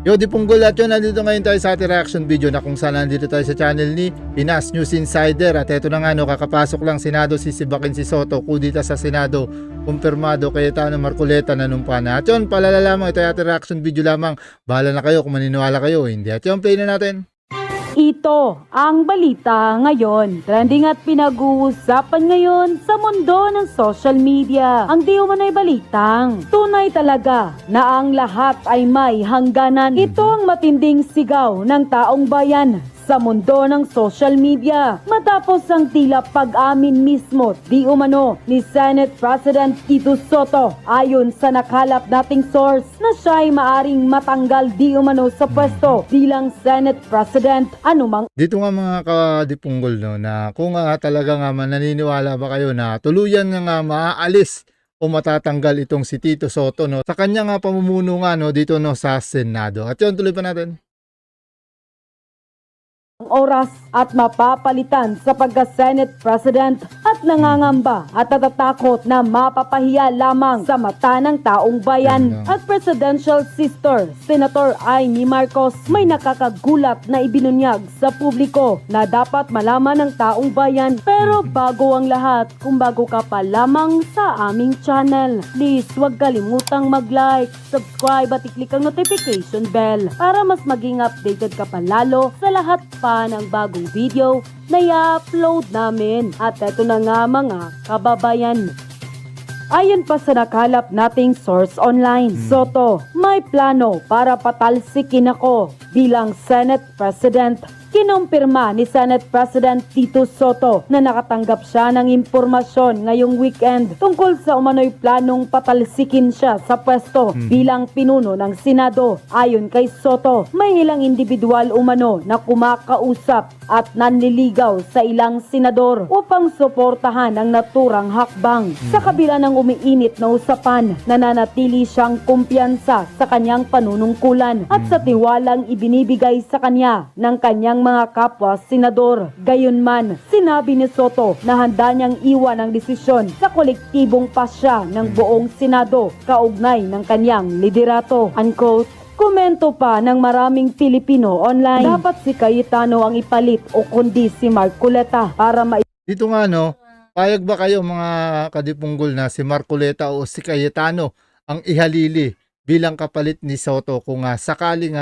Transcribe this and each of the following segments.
Yo, di punggol at yun, nandito ngayon tayo sa ating reaction video na kung saan nandito tayo sa channel ni Pinas News Insider. At eto na nga, no, kakapasok lang Senado, sisibakin si Soto, kudita sa Senado, kumpirmado, Cayetano Marcoleta nanumpa na. At yun, palala lamang, ito ay ating reaction video lamang. Bahala na kayo kung maniniwala kayo, hindi. At yun, play na natin. Ito ang balita ngayon. Trending at pinag-uusapan ngayon sa mundo ng social media. Ang di umano'y balitang tunay talaga na ang lahat ay may hangganan. Ito ang matinding sigaw ng taong bayan sa mundo ng social media matapos ang tila pag-amin mismo di umano ni Senate President Tito Soto ayon sa nakalap nating source na siya ay maaring matanggal di umano sa pwesto bilang Senate President anumang. Dito nga mga kadipunggol, no, na kung talaga nga naniniwala ba kayo na tuluyan nga maaalis o matatanggal itong si Tito Soto, no, sa kanya nga pamumuno nga, no, dito, no, sa Senado. At yun, tuloy pa natin. Oras at mapapalitan sa pagka-Senate President at nangangamba at natatakot na mapapahiya lamang sa mata ng taong bayan. At Presidential Sister, Senator Amy Marcos, may nakakagulat na ibinunyag sa publiko na dapat malaman ng taong bayan. Pero bago ang lahat, kung bago ka pa lamang sa aming channel, please huwag kalimutang mag-like, subscribe at i-click ang notification bell para mas maging updated ka pa lalo sa lahat pa ng bagong video na i-upload namin. At eto na nga mga kababayan, ayon pa sa nakalap nating source online, Soto may plano para patalsikin ako bilang Senate President. Kinumpirma ni Senate President Tito Soto na nakatanggap siya ng impormasyon ngayong weekend tungkol sa umano'y planong patalsikin siya sa pwesto bilang pinuno ng Senado. Ayon kay Soto, may ilang individual umano na kumakausap at nanliligaw sa ilang senador upang suportahan ang naturang hakbang. Sa kabila ng umiinit na usapan, nananatili siyang kumpiyansa sa kanyang panunungkulan at sa tiwalang ibinibigay sa kanya ng kanyang mga kapwa senador. Gayunman, sinabi ni Soto na handa niyang iwan ang desisyon sa kolektibong pasya ng buong Senado kaugnay ng kanyang liderato. Unquote. Komento pa ng maraming Pilipino online, dapat si Cayetano ang ipalit o kundi si Marcoleta para Dito nga, no, payag ba kayo mga kadipunggol na si Marcoleta o si Cayetano ang ihalili bilang kapalit ni Soto kung sakaling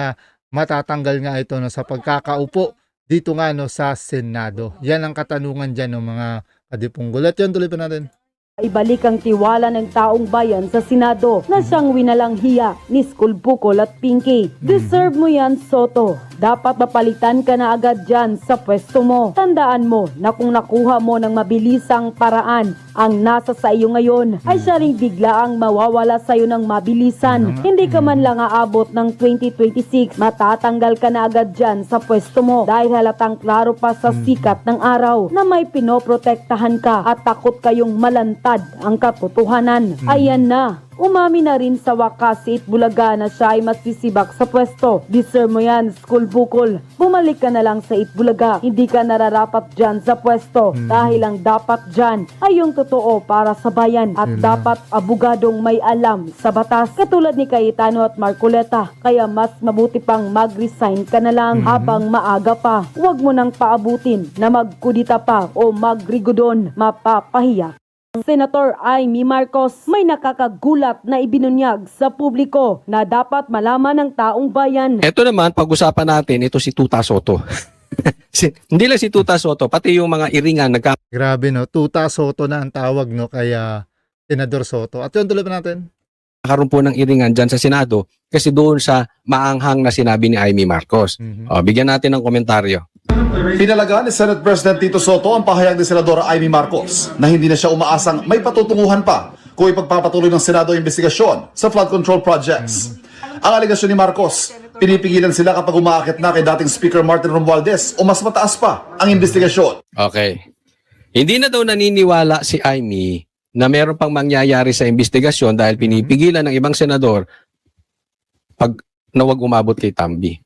matatanggal nga ito, no, sa pagkakaupo dito nga, no, sa Senado? Yan ang katanungan dyan, no, mga kadipunggol. At yun, tuloy pa natin. ibalik ang tiwala ng taong bayan sa Senado na siyang winalang hiya ni School Bukol at Pinky. Deserve mo yan, Soto. Dapat mapalitan ka na agad dyan sa pwesto mo. Tandaan mo na kung nakuha mo ng mabilisang paraan ang nasa sa iyo ngayon, ay siya ring biglaang mawawala sa iyo ng mabilisan. Hindi ka man lang aabot ng 2026, matatanggal ka na agad dyan sa pwesto mo dahil halatang klaro pa sa sikat ng araw na may pinoprotektahan ka at takot kayong malantad ang katotohanan. Ayan na. Umami na rin sa wakas si Itbulaga na siya ay masisibak sa pwesto. Deserve mo yan, School Bukol. Bumalik ka na lang sa Itbulaga. Hindi ka nararapat dyan sa pwesto dahil ang dapat dyan ay yung totoo para sa bayan at dapat abogadong may alam sa batas katulad ni Cayetano at Marcoleta. Kaya mas mabuti pang mag-resign ka na lang habang maaga pa. Huwag mo nang paabutin na magkudita pa o magrigodon. Mapapahiya. Senator Amy Marcos may nakakagulat na ibinunyag sa publiko na dapat malaman ng taong bayan. Ito naman, pag-usapan natin, ito si Tuta Soto. Hindi lang si Tuta Soto, pati yung mga iringan Grabe, no, Tuta Soto na ang tawag, no, kaya Senador Soto. At yun, tuloy pa natin. nagkakaroon po ng iringan dyan sa Senado kasi doon sa maanghang na sinabi ni Amy Marcos. Bigyan natin ng komentaryo. Pinalagaan ni Senate President Tito Soto ang pahayag ni Senadora Amy Marcos na hindi na siya umaasang may patutunguhan pa kung ipagpapatuloy ng Senado ang investigasyon sa flood control projects. Ang aligasyon ni Marcos, pinipigilan sila kapag umaakit na kay dating Speaker Martin Romualdez o mas mataas pa ang investigasyon. Okay. Hindi na daw naniniwala si Amy na meron pang mangyayari sa investigasyon dahil pinipigilan ng ibang senador pag nawag umabot kay Tambi.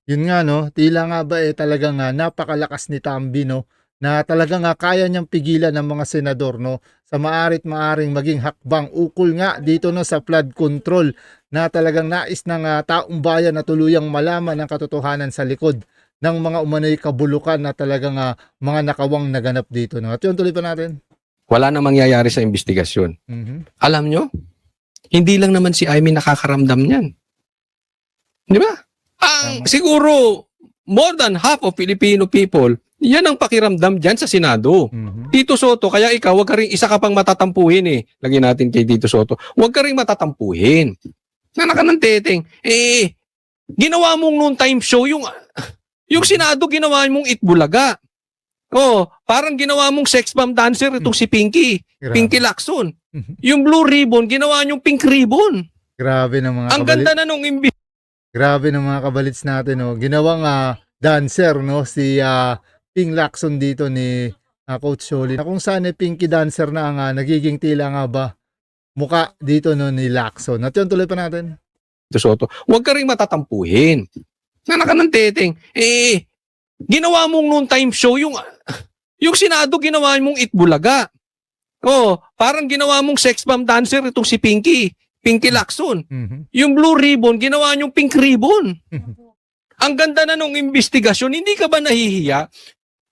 Yun nga, no, tila nga ba talagang napakalakas ni Tambi, no, na talagang kaya niyang pigilan ng mga senador, no, sa maaring maging hakbang ukol nga dito, no, sa flood control na talagang nais ng taong bayan na tuluyang malaman ang katotohanan sa likod ng mga umano'y kabulukan na talagang mga nakawang naganap dito, no. At yun, tuloy pa natin. Wala na mangyayari sa investigasyon. Alam nyo, hindi lang naman si Amy nakakaramdam niyan. Di ba? Tama. Siguro, more than half of Filipino people, yan ang pakiramdam dyan sa Senado. Tito Soto, kaya ikaw, wag ka rin, isa ka pang matatampuhin eh. Lagyan natin kay Tito Soto. Wag ka rin matatampuhin. Nanak ka ng teteng. Ginawa mong noon time show, yung Senado ginawa mong Itbulaga. Oh, parang ginawa mong sex bomb dancer itong si Pinky. Grabe. Pinky Lacson. Yung blue ribbon, ginawa niyong pink ribbon. Grabe ng mga Ang ganda na nung Grabe ng mga kabalits natin, no. Ginawang dancer, no, si Ping Lacson dito ni Coach Sholin. Kung saan Pinky dancer na ang nagiging tila nga ba muka dito, no, ni Lacson. At yun, tuloy pa natin. Tito Soto. Huwag ka rin matatampuhin. Nanak ka ng teteng. Ginawa mong noon time show, yung Senado ginawa mong Itbulaga. Oh, parang ginawa mong sex bomb dancer itong si Pinky Lacson. Yung blue ribbon, ginawa niyong pink ribbon. Ang ganda na nung investigasyon, hindi ka ba nahihiya?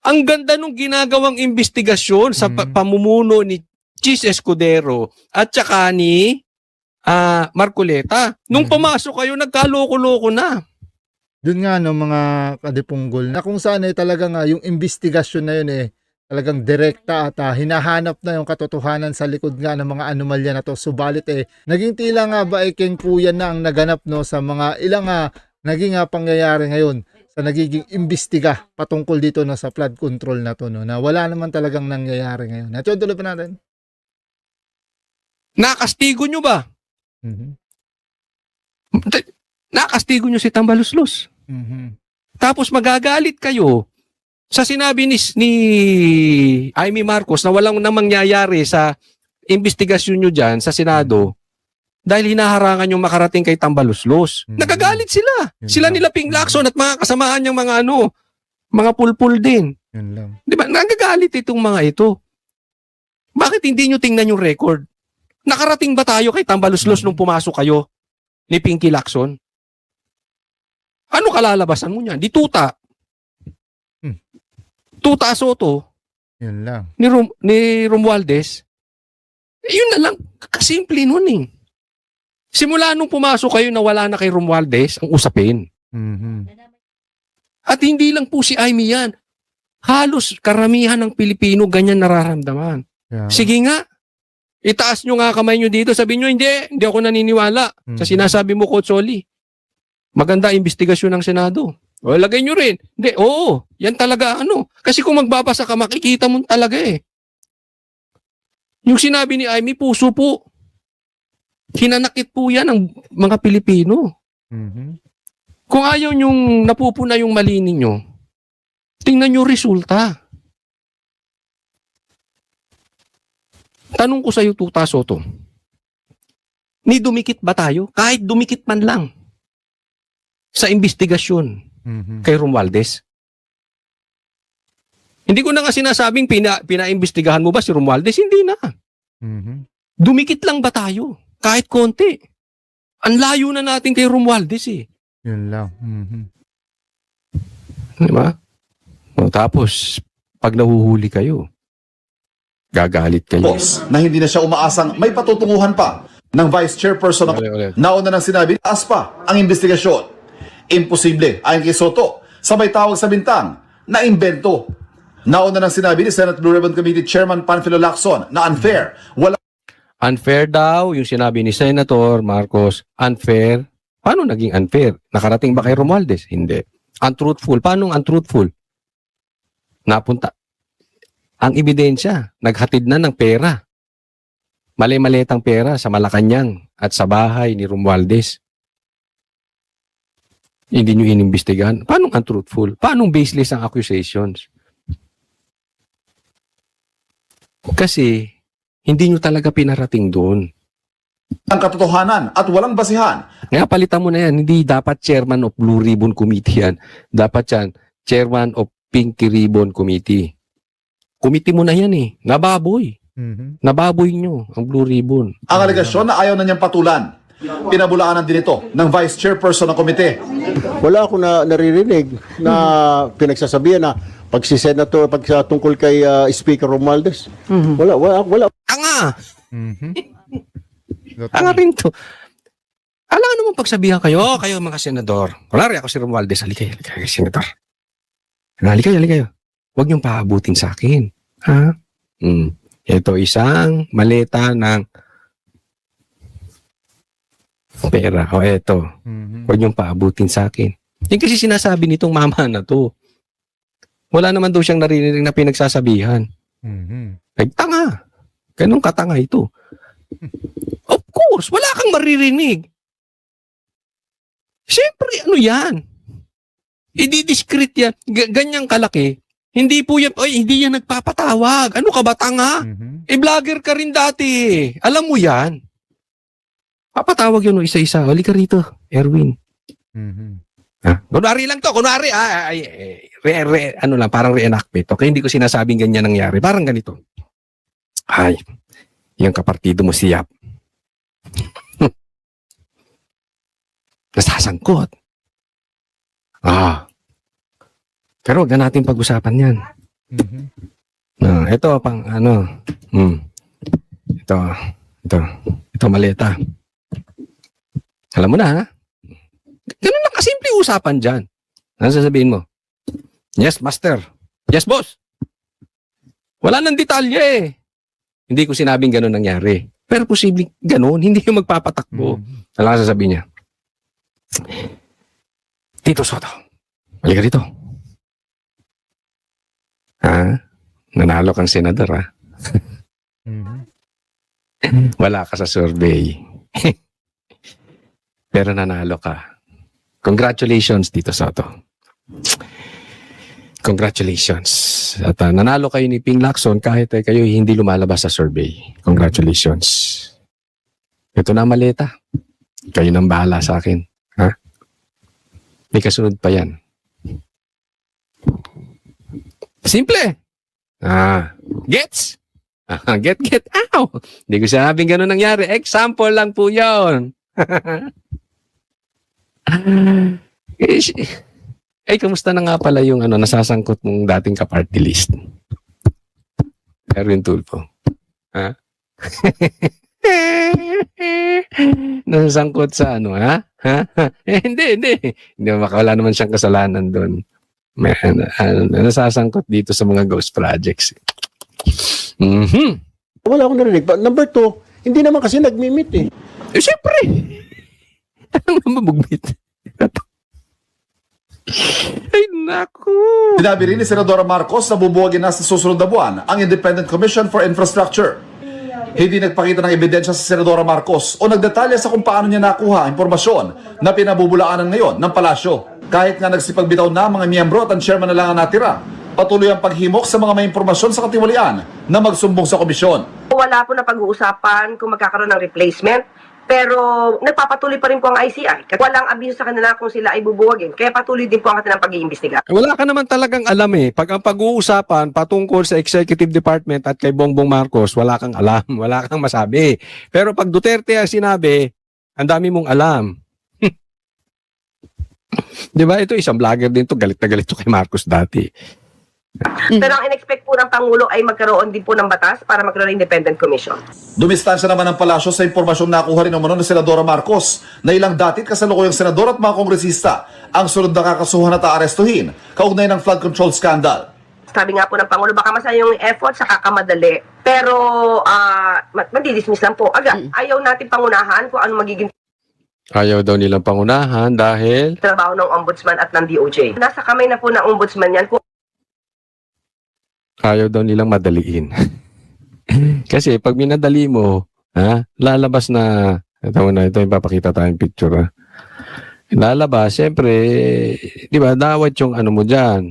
Ang ganda nung ginagawang investigasyon sa pamumuno ni Chis Escudero at saka ni Marcoleta. Nung pumasok kayo, nagkaloko-loko na. Doon nga, no, mga kadipunggol, na kung saan talagang yung investigasyon na yun talagang direkta at hinahanap na yung katotohanan sa likod nga ng mga anomalya na to. Subalit naging tila nga ba kengkuyan na ang naganap, no, sa mga ilang naging pangyayari ngayon sa nagiging imbestiga patungkol dito, no, sa flood control na to, no, na wala naman talagang nangyayari ngayon. At yun, tuloy pa natin. Nakastigo nyo ba? Nakastigo nyo si Tambaluslos. Tapos magagalit kayo sa sinabi ni Amy Marcos na walang na mangyayari sa investigasyon nyo dyan sa Senado dahil hinaharangan yung makarating kay Tambaluslos. Nagagalit sila. Sila nila Ping Lacson at mga kasamahan niyang mga pulpul din. Yun lang. Di ba? Nagagalit itong mga ito. Bakit hindi nyo tingnan yung record? Nakarating ba tayo kay Tambaluslos nung pumasok kayo ni Pinky Lacson? Ano kalalabasan mo niyan? Di tuta. Tuta Soto Yun lang. ni Romualdez. Yun na lang. Kasimple nun eh. Simula nung pumasok kayo na wala na kay Romualdez ang usapin. At hindi lang po si Amy yan. Halos karamihan ng Pilipino ganyan nararamdaman. Yeah. Sige nga. Itaas nyo nga kamay nyo dito. Sabihin nyo, hindi ako naniniwala sa sinasabi mo, Coach Oli. Maganda investigasyon ng Senado. O, lagay nyo rin. Hindi, oo. Yan talaga Kasi kung magbabasa ka, makikita mo talaga eh. Yung sinabi ni Amy, puso po. Hinanakit po yan ng mga Pilipino. Kung ayaw nyong napupuna yung mali ninyo, tingnan nyo resulta. Tanong ko sa iyo, Tuta Soto. Ni dumikit ba tayo? Kahit dumikit man lang sa investigasyon kay Romualdez. Hindi ko na nga sinasabing pinaimbestigahan mo ba si Romualdez? Hindi na. Dumikit lang ba tayo? Kahit konti. Ang layo na natin kay Romualdez eh. Yun lang. Diba? O, tapos, pag nahuhuli kayo, gagalit kayo. Boss, na hindi na siya umaasang may patutunguhan pa ng Vice Chairperson ng Ulit. nauna nang sinabi, taas pa ang investigasyon. Imposible, ayon kay Soto, sabay tawag sa bintang na imbento. Nauna nang sinabi ni Senate Blue Ribbon Committee Chairman Panfilo Lacson na unfair. Unfair daw yung sinabi ni Senator Marcos. Unfair. Paano naging unfair? Nakarating ba kay Romualdez? Hindi. Untruthful. Paano untruthful? Napunta. Ang ebidensya, naghatid na ng pera. Mali-maletang pera sa Malacanang at sa bahay ni Romualdez. Hindi nyo inimbestigahan. Paano untruthful? Paano baseless ang accusations? Kasi, hindi nyo talaga pinarating doon. Ang katotohanan at walang basihan. Kaya palitan mo na yan. Hindi dapat chairman of Blue Ribbon Committee yan. Dapat yan, chairman of Pink Ribbon Committee. committee mo na yan eh. Nababoy. Mhm. Nababoy nyo ang Blue Ribbon. Ang alegasyon na ayaw na niyang patulan. Pinabulaanan din ito ng Vice Chairperson ng komite. Wala ako naririnig na pinagsasabihan na pag si Senator, pag tungkol kay Speaker Romualdez. Wala. Tanga! Mhm. Tanga rin to. Alam naman pagsabihan kayo, kayo mga senador. Kunwari ako si Romualdez, halika kayo, senador. Halika kayo. Huwag niyong paabutin sa akin. Ha? Ito isang maleta ng pera. O eto, Mhm. huwag niyong paabutin sa akin. Yan kasi sinasabi nitong mama na to. Wala naman daw siyang narinig na pinagsasabihan. Mhm. Ay, tanga. Ganun katanga ito. Of course, wala kang maririnig. Siyempre, ano yan? I-discreet yan. Ganyang kalaki. Hindi po yan, hindi yan nagpapatawag. Ano ka ba, tanga? Mhm. Vlogger ka rin dati. Alam mo yan. Papatawag yun isa-isa. Hali ka rito, Erwin. Mhm. Kunwari lang to. Kunwari, ano lang, parang reenactment. Okay, hindi ko sinasabing ganyan nangyari. Parang ganito. Ay, yung kapartido mo si Yap. Nasasangkot. Pero huwag na natin pag-usapan yan. Mhm. Ito, pang ano. Ito maleta. Alam mo na, ha? Ganun lang kasimple usapan dyan. Ano sasabihin mo? Yes, master. Yes, boss. Wala nang detalye eh. Hindi ko sinabing ganun nangyari. Pero posibleng ganun, hindi yung magpapatakbo. Mhm. Alam ka sasabihin niya? Tito Soto, halika dito. Nanalo kang senador, ha? Mhm. Wala ka sa survey. Pero nanalo ka. Congratulations, Tito Soto. Congratulations. At nanalo kayo ni Ping Lacson kahit kayo hindi lumalabas sa survey. Congratulations. Ito na ang maleta. Kayo nang bahala sa akin. Ha? May kasunod pa yan. Simple. Gets? Get. Ow! Hindi ko sinabing ganun nangyari. Example lang po yun. Kamusta na nga pala yung nasasangkot mong dating ka-party list? Erwin Tulfo. Ha? Nasasangkot sa ha? Hindi. Hindi wala naman siyang kasalanan doon. Nasasangkot dito sa mga ghost projects. Wala akong narinig. Number 2, hindi naman kasi nag-meet eh. Siyempre. Anong namabugmit? Ay, naku. Sinabi rin ni Senadora Marcos na bubuwagin na sa susunod na buwan ang Independent Commission for Infrastructure. Hindi nagpakita ng ebidensya sa Senadora Marcos o nagdetalya sa kung paano niya nakuha ang impormasyon na pinabubulaanan ngayon ng palasyo. Kahit nga nagsipagbitaw na mga miyembro at ang chairman na lang ang natira, patuloy ang paghimok sa mga may impormasyon sa katiwalian na magsumbong sa komisyon. Wala po na pag-uusapan kung magkakaroon ng replacement, pero nagpapatuloy pa rin po ang ICI. Walang abiso sa kanila kung sila ay bubuwagin, kaya patuloy din po ang kanilang pag-iimbestiga. Wala ka naman talagang alam eh. Pag ang pag-uusapan patungkol sa Executive Department at kay Bongbong Marcos, wala kang alam, wala kang masabi. Pero pag Duterte ang sinabi, ang dami mong alam. Di ba? Ito isang vlogger din to, galit na galit to kay Marcos dati. Pero ang in-expect po ng Pangulo ay magkaroon din po ng batas para magkaroon ng independent commission. Dumistansya naman ng palasyo sa impormasyong nakuha rin umano ng Senadora Marcos na ilang datit kasalukuyang senador at mga kongresista ang sunod na kakasuhan at aarestuhin kaugnay ng flood control scandal. Sabi nga po ng Pangulo, baka masayang yung effort sa kakamadali. Pero mandidismiss lang po. Ayaw natin pangunahan kung ano magiging Ayaw daw nilang pangunahan dahil trabaho ng Ombudsman at ng DOJ. Nasa kamay na po ng Ombudsman yan. ayaw daw nilang madaliin. Kasi pag minadali mo, lalabas na, ito yung papakita tayong picture. Lalabas, siyempre, di ba, dawat yung ano mo dyan.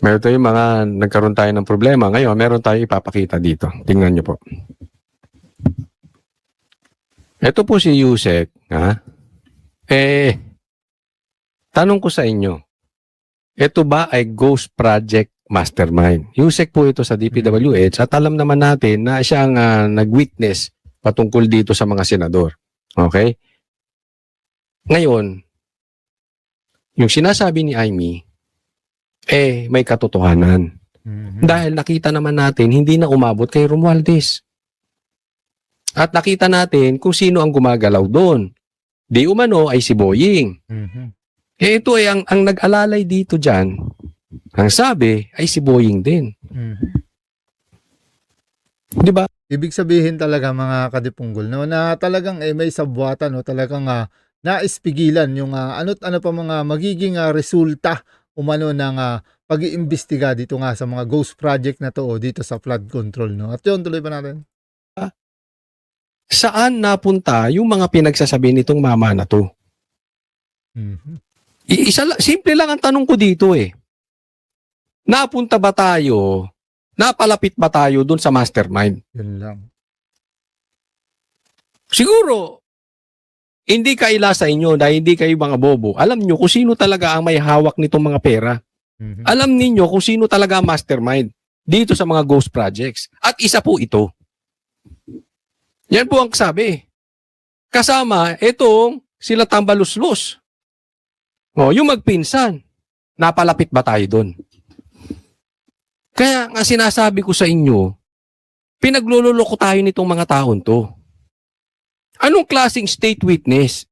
Meron tayong mga, nagkaroon tayo ng problema. Ngayon, meron tayong ipapakita dito. Tingnan nyo po. Ito po si Yusek, tanong ko sa inyo, ito ba ay Ghost Project Mastermind? Yusek po ito sa DPWH at alam naman natin na siya ang nag-witness patungkol dito sa mga senador. Okay? Ngayon, yung sinasabi ni Amy, may katotohanan. Dahil nakita naman natin, hindi na umabot kay Romualdez. At nakita natin kung sino ang gumagalaw doon. Di umano ay si Boying. Ito ay ang nag-alalay dito dyan, ang sabi ay si Boying din. Di ba? Ibig sabihin talaga mga kadipunggol no, na talagang may sabwatan no, talagang naispigilan yung ano't ano pa mga magiging resulta umano ng pag-iimbestiga dito nga sa mga ghost project na to o dito sa flood control no. At yun, tuloy pa natin. Saan napunta yung mga pinagsasabi nitong mama na to? Simple lang ang tanong ko dito Napunta ba tayo, napalapit ba tayo dun sa mastermind? Yun lang. Siguro, hindi kaila sa inyo dahil hindi kayo mga bobo. Alam nyo kung sino talaga ang may hawak nitong mga pera. Alam ninyo kung sino talaga ang mastermind dito sa mga ghost projects. At isa po ito. Yan po ang sabi. Kasama itong sila Tambaluslos. Yung magpinsan. Napalapit ba tayo doon? Kaya nga sinasabi ko sa inyo, pinaglululoko tayo nitong mga taon to. Anong klaseng state witness?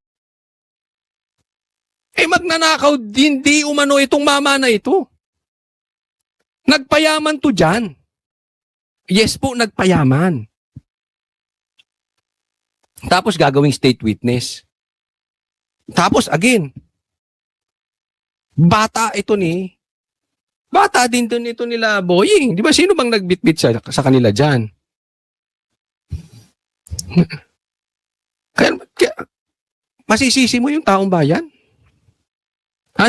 Magnanakaw din di umano itong mama na ito. Nagpayaman to dyan. Yes po, nagpayaman. Tapos gagawing state witness. Tapos again, bata din doon ito nila Boying. Di ba sino bang nagbitbit sa kanila dyan? Kaya, masisisi mo yung taong bayan?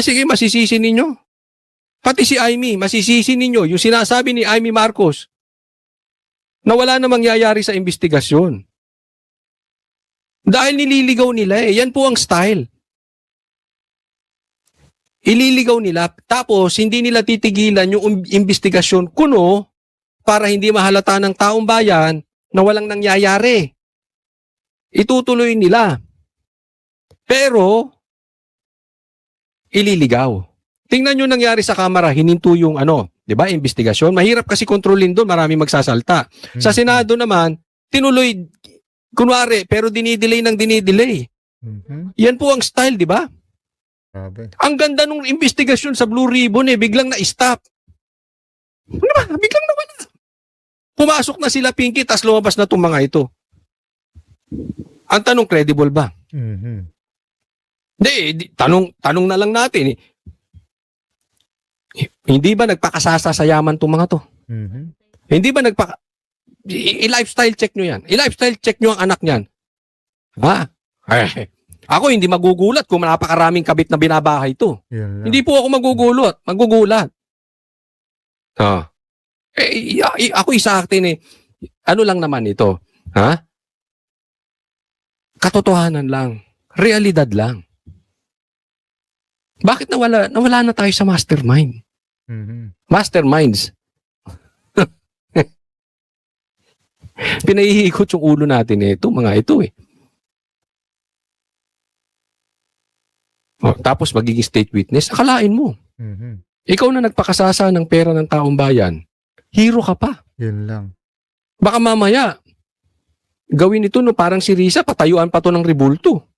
Sige, masisisi ninyo. Pati si Amy, masisisi ninyo. Yung sinasabi ni Amy Marcos na wala na mangyayari sa investigasyon. Dahil nililigaw nila Yan po ang style. Ililigaw nila, tapos hindi nila titigilan yung investigasyon kuno para hindi mahalata ng taong bayan na walang nangyayari. Itutuloy nila. Pero, ililigaw. Tingnan nyo nangyari sa kamera, hininto yung di ba, investigasyon. Mahirap kasi kontrolin doon, maraming magsasalta. Sa Senado naman, tinuloy, kunwari, pero dinidelay ng dinidelay. Yan po ang style, di ba? Grabe. Ang ganda nung investigasyon sa Blue Ribbon biglang na-stop. Ano ba? Biglang nawala. Pumasok na sila Pinky, tas lumabas na itong mga ito. Ang tanong, credible ba? Tanong na lang natin. Hindi ba nagpakasasa sa yaman itong mga to? Hindi ba i-lifestyle check nyo yan? I-lifestyle check nyo ang anak nyan. Ako hindi magugulat kung napakaraming kabit na binabahay ito. Hindi po ako magugulat. Ako isa akin ano lang naman ito? Katotohanan lang. Realidad lang. Bakit nawala na tayo sa mastermind? Masterminds. Pinahihikot yung ulo natin mga ito Tapos magiging state witness, akalain mo. Ikaw na nagpakasasa ng pera ng taong bayan, hero ka pa. Yun lang. Baka mamaya, gawin ito parang si Risa, patayuan pa to ng rebulto.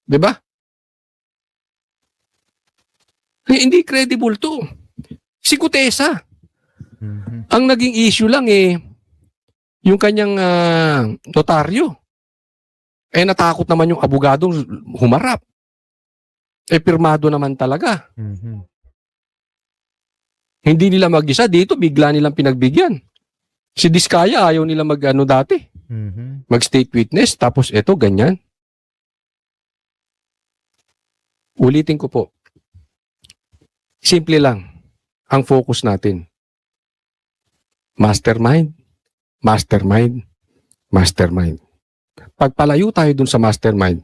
Di ba? Hindi credible to. Si Gutesa. Ang naging issue lang yung kanyang notaryo. Natakot naman yung abogadong humarap. Pirmado naman talaga. Hindi nila mag-isa dito, bigla nilang pinagbigyan. Si Diskaya ayaw nila dati. Mag-state witness, tapos eto, ganyan. Ulitin ko po. Simple lang ang focus natin. Mastermind, mastermind, mastermind. Pagpalayo tayo dun sa mastermind,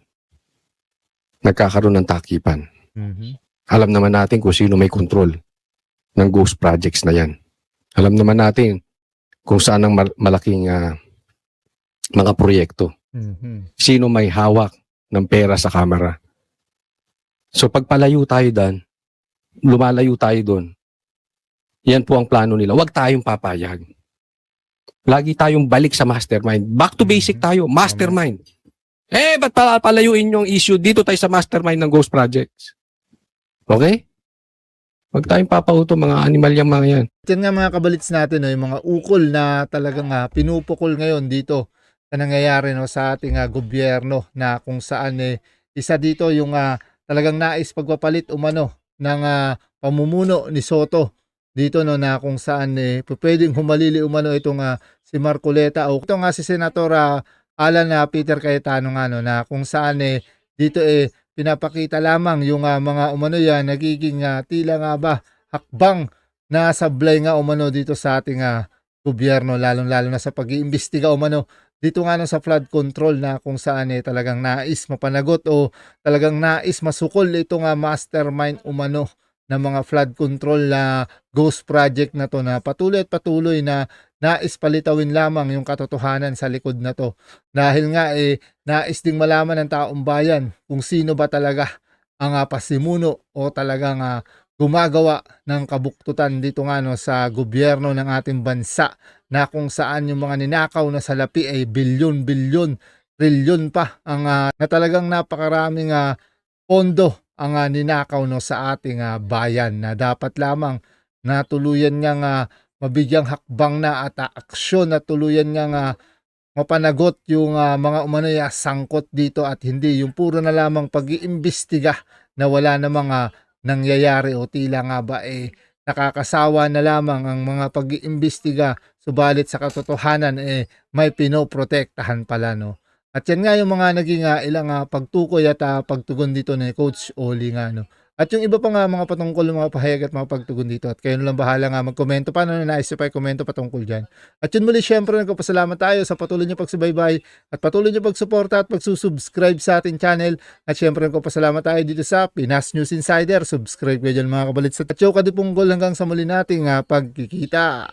nagkakaroon ng takipan. Alam naman natin kung sino may control ng ghost projects na yan. Alam naman natin kung saan ang malaking mga proyekto. Mhm. Sino may hawak ng pera sa kamera. So pagpalayo tayo doon, lumalayo tayo doon, yan po ang plano nila. Huwag tayong papayag. Lagi tayong balik sa mastermind. Back to basic tayo, mastermind. Ba't palayuin yung issue? Dito tayo sa mastermind ng ghost projects. Okay? Huwag tayong papauto mga animal yung mga yan. Yan nga mga kabalits natin, no, yung mga ukol na talagang pinupukol ngayon dito na nangyayari, no, sa ating gobyerno, na kung saan isa dito yung talagang nais pagpapalit umano ng pamumuno ni Soto dito, no, na kung saan pwedeng humalili umano itong si Marcoleta o ito nga si Senator Alan Peter Cayetano nga, no, na kung saan dito pinapakita lamang yung mga umano yan nagiging tila nga ba hakbang na sablay nga umano dito sa ating gobyerno, lalong-lalo na sa pag-iimbestiga umano dito nga, no, sa flood control, na kung saan talagang nais mapanagot o talagang nais masukol itong mastermind umano ng mga flood control na ghost project na to, na patuloy at patuloy na nais palitawin lamang yung katotohanan sa likod na to. Dahil nga nais ding malaman ng taong bayan kung sino ba talaga ang pasimuno o talagang gumagawa ng kabuktutan dito nga, no, sa gobyerno ng ating bansa, na kung saan yung mga ninakaw na salapi ay bilyon-bilyon, trilyon pa ang na talagang napakaraming pondo ang ninakaw, no, sa ating bayan, na dapat lamang na tuluyan niyang mabigyang hakbang na at aksyon, na tuluyan niyang mapanagot yung mga umano sangkot dito, at hindi yung puro na lamang pag-iimbestiga na wala namang nangyayari, o tila nga ba nakakasawa na lamang ang mga pag-iimbestiga, subalit sa katotohanan may pinoprotektahan pala, no. At yan nga yung mga naging ilang pagtukoy at pagtugon dito ni Coach Oli nga, no. At yung iba pa nga mga patungkol ng mga pahayag at mga pagtugon dito, at kayo na lang bahala nga magkomento pa, na nais nyo pa komento patungkol dyan. At yun muli, syempre nagpapasalamat tayo sa patuloy nyo pagsubaybay at patuloy nyo pagsuporta at pagsusubscribe sa ating channel. At syempre nagpapasalamat tayo dito sa Pinas News Insider. Subscribe kayo dyan mga kabalits. At Chow Kadipunggol, hanggang sa muli nating pagkikita.